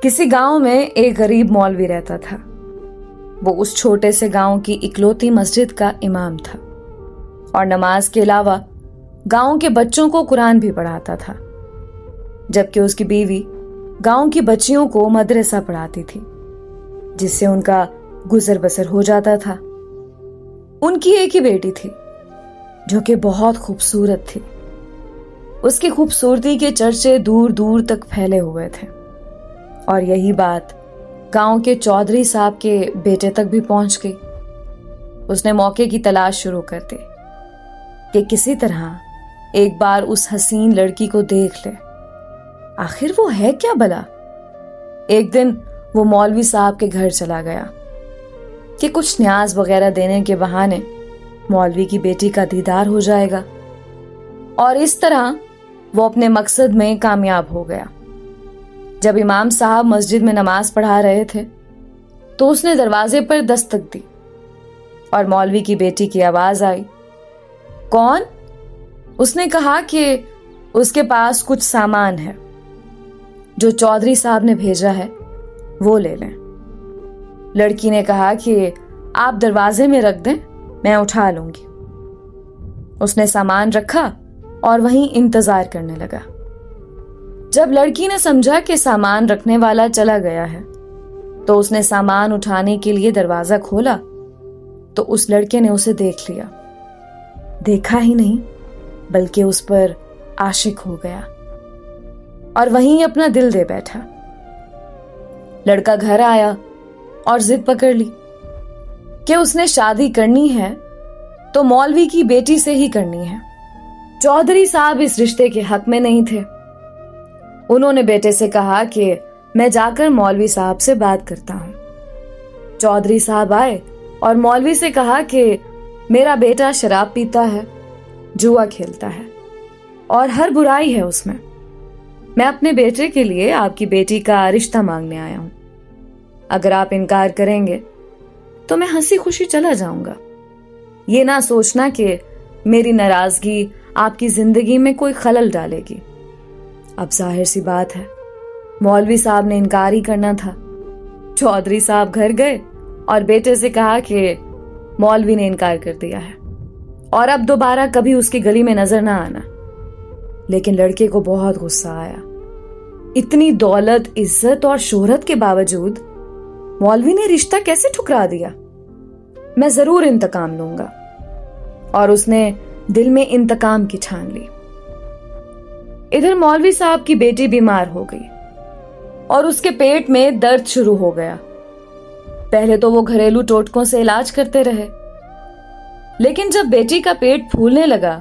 کسی گاؤں میں ایک غریب مولوی رہتا تھا۔ وہ اس چھوٹے سے گاؤں کی اکلوتی مسجد کا امام تھا اور نماز کے علاوہ گاؤں کے بچوں کو قرآن بھی پڑھاتا تھا، جبکہ اس کی بیوی گاؤں کی بچیوں کو مدرسہ پڑھاتی تھی، جس سے ان کا گزر بسر ہو جاتا تھا۔ ان کی ایک ہی بیٹی تھی جو کہ بہت خوبصورت تھی۔ اس کی خوبصورتی کے چرچے دور دور تک پھیلے ہوئے تھے، اور یہی بات گاؤں کے چودھری صاحب کے بیٹے تک بھی پہنچ گئی۔ اس نے موقع کی تلاش شروع کر دی کہ کسی طرح ایک بار اس حسین لڑکی کو دیکھ لے، آخر وہ ہے کیا بلا۔ ایک دن وہ مولوی صاحب کے گھر چلا گیا کہ کچھ نیاز وغیرہ دینے کے بہانے مولوی کی بیٹی کا دیدار ہو جائے گا، اور اس طرح وہ اپنے مقصد میں کامیاب ہو گیا۔ جب امام صاحب مسجد میں نماز پڑھا رہے تھے تو اس نے دروازے پر دستک دی اور مولوی کی بیٹی کی آواز آئی، کون؟ اس نے کہا کہ اس کے پاس کچھ سامان ہے جو چودھری صاحب نے بھیجا ہے، وہ لے لیں۔ لڑکی نے کہا کہ آپ دروازے میں رکھ دیں، میں اٹھا لوں گی۔ اس نے سامان رکھا اور وہیں انتظار کرنے لگا۔ جب لڑکی نے سمجھا کہ سامان رکھنے والا چلا گیا ہے تو اس نے سامان اٹھانے کے لیے دروازہ کھولا تو اس لڑکے نے اسے دیکھ لیا، دیکھا ہی نہیں بلکہ اس پر عاشق ہو گیا اور وہیں اپنا دل دے بیٹھا۔ لڑکا گھر آیا اور ضد پکڑ لی کہ اس نے شادی کرنی ہے تو مولوی کی بیٹی سے ہی کرنی ہے۔ چودھری صاحب اس رشتے کے حق میں نہیں تھے۔ انہوں نے بیٹے سے کہا کہ میں جا کر مولوی صاحب سے بات کرتا ہوں۔ چودھری صاحب آئے اور مولوی سے کہا کہ میرا بیٹا شراب پیتا ہے، جوا کھیلتا ہے اور ہر برائی ہے اس میں اپنے بیٹے کے لیے آپ کی بیٹی کا رشتہ مانگنے آیا ہوں۔ اگر آپ انکار کریں گے تو میں ہنسی خوشی چلا جاؤں گا، یہ نہ سوچنا کہ میری ناراضگی آپ کی زندگی میں کوئی خلل ڈالے گی۔ اب ظاہر سی بات ہے مولوی صاحب نے انکار ہی کرنا تھا۔ چودھری صاحب گھر گئے اور بیٹے سے کہا کہ مولوی نے انکار کر دیا ہے اور اب دوبارہ کبھی اس کی گلی میں نظر نہ آنا۔ لیکن لڑکے کو بہت غصہ آیا۔ اتنی دولت، عزت اور شہرت کے باوجود مولوی نے رشتہ کیسے ٹھکرا دیا؟ میں ضرور انتقام لوں گا۔ اور اس نے دل میں انتقام کی ٹھان لی۔ ادھر مولوی صاحب کی بیٹی بیمار ہو گئی اور اس کے پیٹ میں درد شروع ہو گیا۔ پہلے تو وہ گھریلو ٹوٹکوں سے علاج کرتے رہے، لیکن جب بیٹی کا پیٹ پھولنے لگا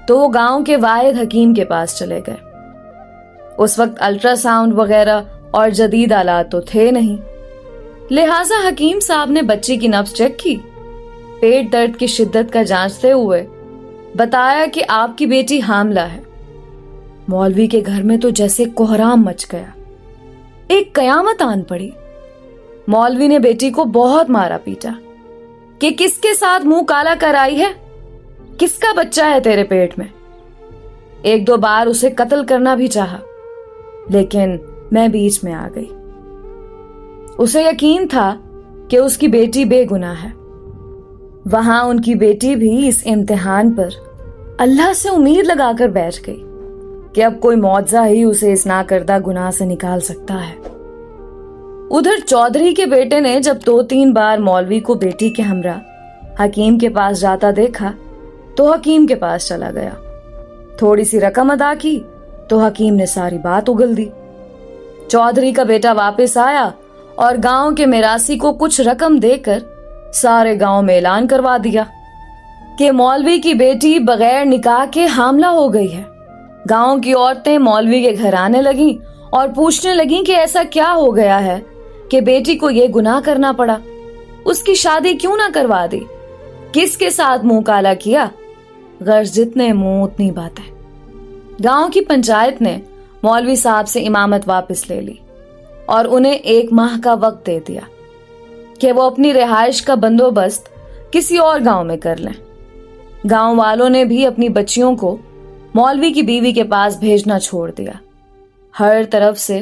تو وہ گاؤں کے واحد حکیم کے پاس چلے گئے۔ اس وقت الٹرا ساؤنڈ وغیرہ اور جدید آلات تو تھے نہیں، لہٰذا حکیم صاحب نے بچی کی نبض چیک کی، پیٹ درد کی شدت کا جانچتے ہوئے بتایا کہ آپ کی بیٹی حاملہ ہے۔ مولوی کے گھر میں تو جیسے کوہرام مچ گیا، ایک قیامت آن پڑی۔ مولوی نے بیٹی کو بہت مارا پیٹا کہ کس کے ساتھ منہ کالا کر آئی ہے، کس کا بچہ ہے تیرے پیٹ میں۔ ایک دو بار اسے قتل کرنا بھی چاہا، لیکن میں بیچ میں آ گئی۔ اسے یقین تھا کہ اس کی بیٹی بے گناہ ہے۔ وہاں ان کی بیٹی بھی اس امتحان پر اللہ سے امید لگا کر بیٹھ گئی کہ اب کوئی معجزہ ہی اسے اس ناکردہ گناہ سے نکال سکتا ہے۔ ادھر چودھری کے بیٹے نے جب 2-3 بار مولوی کو بیٹی کے ہمراہ حکیم کے پاس جاتا دیکھا تو حکیم کے پاس چلا گیا۔ تھوڑی سی رقم ادا کی تو حکیم نے ساری بات اگل دی۔ چودھری کا بیٹا واپس آیا اور گاؤں کے میراثی کو کچھ رقم دے کر سارے گاؤں میں اعلان کروا دیا کہ مولوی کی بیٹی بغیر نکاح کے حاملہ ہو گئی ہے۔ گاؤں کی عورتیں مولوی کے گھر آنے لگیں اور پوچھنے لگیں کہ ایسا کیا ہو گیا ہے کہ بیٹی کو یہ گناہ کرنا پڑا، اس کی شادی کیوں نہ کروا دی، کس کے ساتھ منہ کالا کیا۔ غرض جتنے منہ اتنی باتیں۔ گاؤں کی پنچایت نے مولوی صاحب سے امامت واپس لے لی اور انہیں 1 ماہ کا وقت دے دیا کہ وہ اپنی رہائش کا بندوبست کسی اور گاؤں میں کر لیں۔ گاؤں والوں نے بھی اپنی بچیوں کو مولوی کی بیوی کے پاس بھیجنا چھوڑ دیا۔ ہر طرف سے